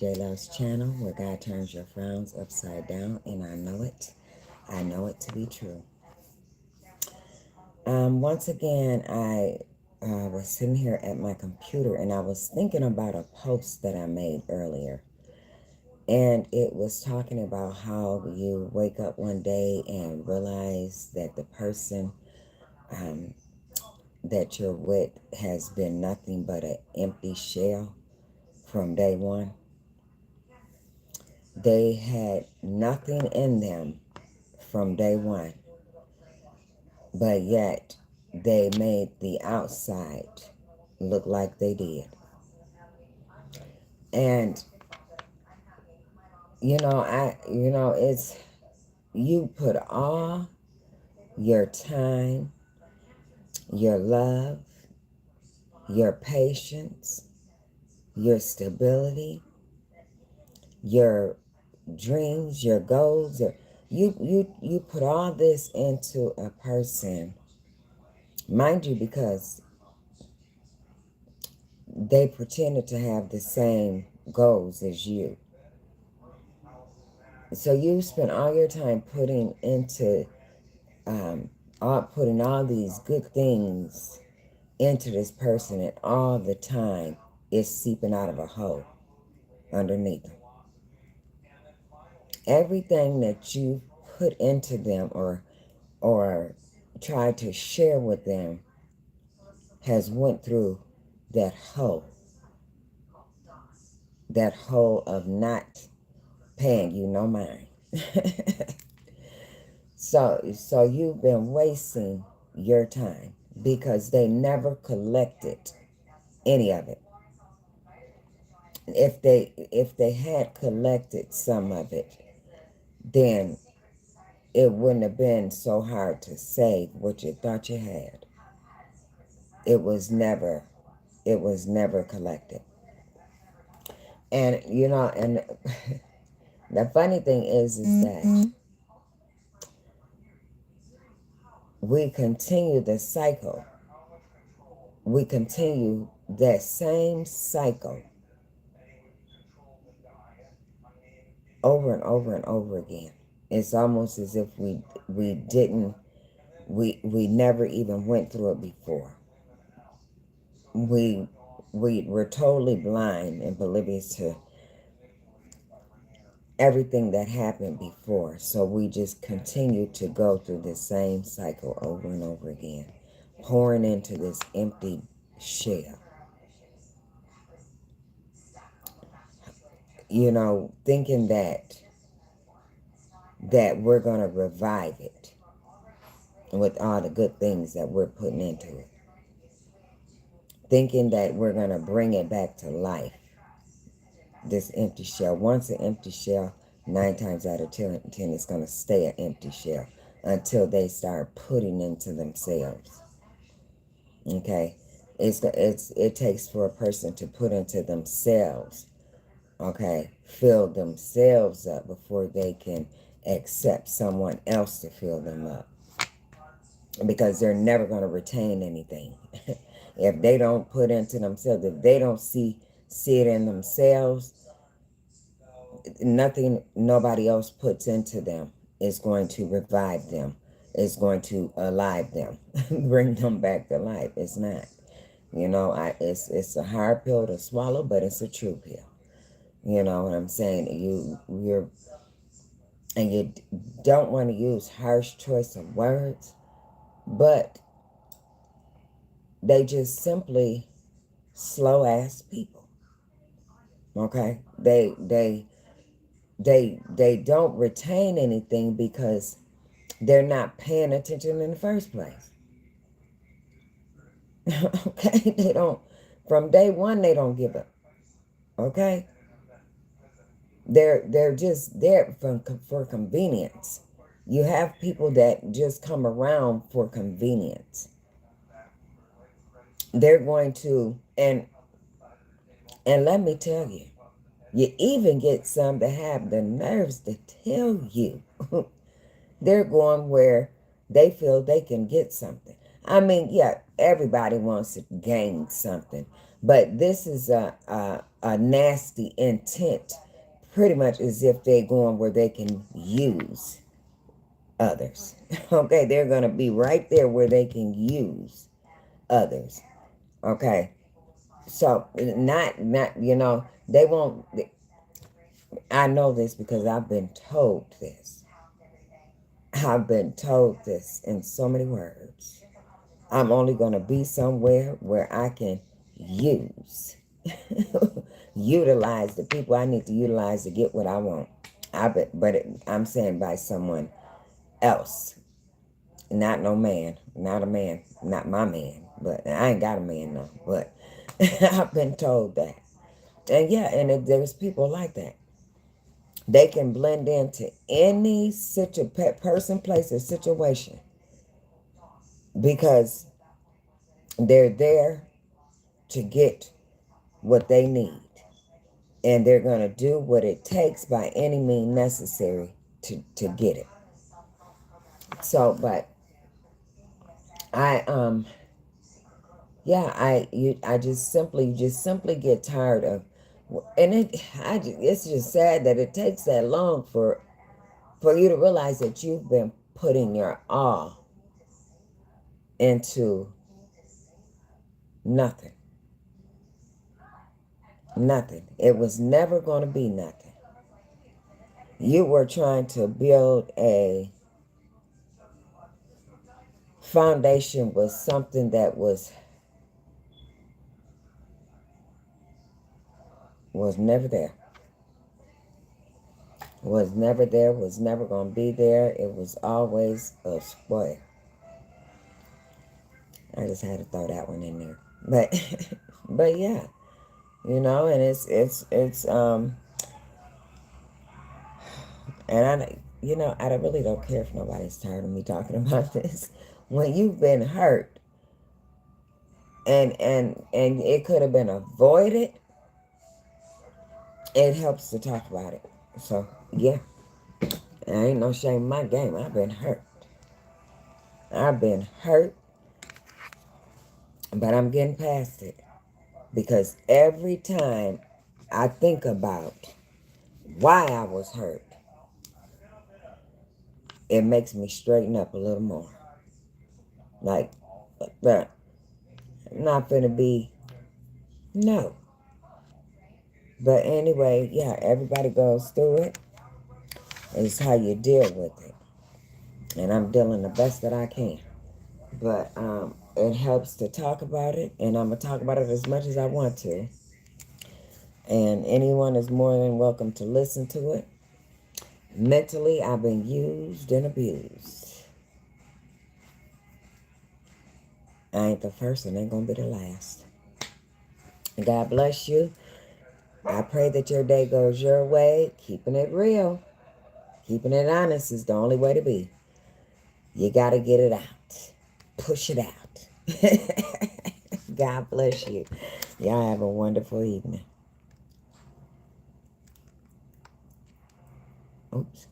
J Love's channel where God turns your frowns upside down, and I know it. I know it to be true. Once again, I was sitting here at my computer and I was thinking about a post that I made earlier. And it was talking about how you wake up one day and realize that the person um, that you're with has been nothing but an empty shell from day one. They had nothing in them from day one, but yet they made the outside look like they did. And it's you put all your time, your love, your patience, your stability, your dreams, your goals, you put all this into a person, mind you, because they pretended to have the same goals as you. So you spend all your time putting into putting all these good things into this person, and all the time it's seeping out of a hole underneath them. Everything that you put into them or try to share with them has went through that hole, that hole of not paying you no mind. So you've been wasting your time because they never collected any of it. If they had collected some of it, then it wouldn't have been so hard to save what you thought you had. It was never collected. And and the funny thing is that we continue the cycle. We continue that same cycle over and over and over again. It's almost as if we didn't we never even went through it before. We were totally blind and oblivious to everything that happened before. So we just continue to go through the same cycle over and over again, pouring into this empty shell. Thinking that we're going to revive it with all the good things that we're putting into it. Thinking that we're going to bring it back to life. This empty shell. Once an empty shell, 9 times out of 10, it's going to stay an empty shell until they start putting into themselves. Okay? It takes for a person to put into themselves, okay, fill themselves up before they can accept someone else to fill them up. Because they're never going to retain anything. If they don't put into themselves, if they don't see it in themselves, nothing nobody else puts into them is going to revive them, is going to alive them, bring them back to life. It's not. It's a hard pill to swallow, but it's a true pill. You know what I'm saying? You don't want to use harsh choice of words, but they just simply slow ass people. Okay? They don't retain anything because they're not paying attention in the first place. Okay? They don't, from day one, they don't give up. Okay? They're just there for convenience. You have people that just come around for convenience. They're going to, and let me tell you, you even get some that have the nerves to tell you they're going where they feel they can get something. Yeah, everybody wants to gain something, but this is a nasty intent, pretty much as if they're going where they can use others. Okay, they're going to be right there where they can use others. Okay, so not they won't. I know this because I've been told this. I've been told this in so many words. I'm only going to be somewhere where I can use, utilize the people I need to utilize to get what I want. I'm saying by someone else, not no man, not a man, not my man. But I ain't got a man though. But I've been told that, and yeah, there's people like that. They can blend into any person, place, or situation because they're there to get what they need. And they're going to do what it takes by any means necessary to get it. So, but I just simply get tired of, and it's just sad that it takes that long for you to realize that you've been putting your all into nothing. Nothing. It was never going to be nothing. You were trying to build a foundation with something that was never there. Was never there, was never going to be there. It was always a spoil. I just had to throw that one in there. But yeah, and and I really don't care if nobody's tired of me talking about this. When you've been hurt and it could have been avoided, it helps to talk about it. So yeah, there ain't no shame in my game. I've been hurt. But I'm getting past it because every time I think about why I was hurt, it makes me straighten up a little more. Like, but I'm not gonna be, no. But anyway, yeah, everybody goes through it. It's how you deal with it. And I'm dealing the best that I can. But it helps to talk about it, and I'm going to talk about it as much as I want to. And anyone is more than welcome to listen to it. Mentally, I've been used and abused. I ain't the first and ain't going to be the last. God bless you. I pray that your day goes your way. Keeping it real. Keeping it honest is the only way to be. You got to get it out. Push it out. God bless you. Y'all have a wonderful evening. Oops.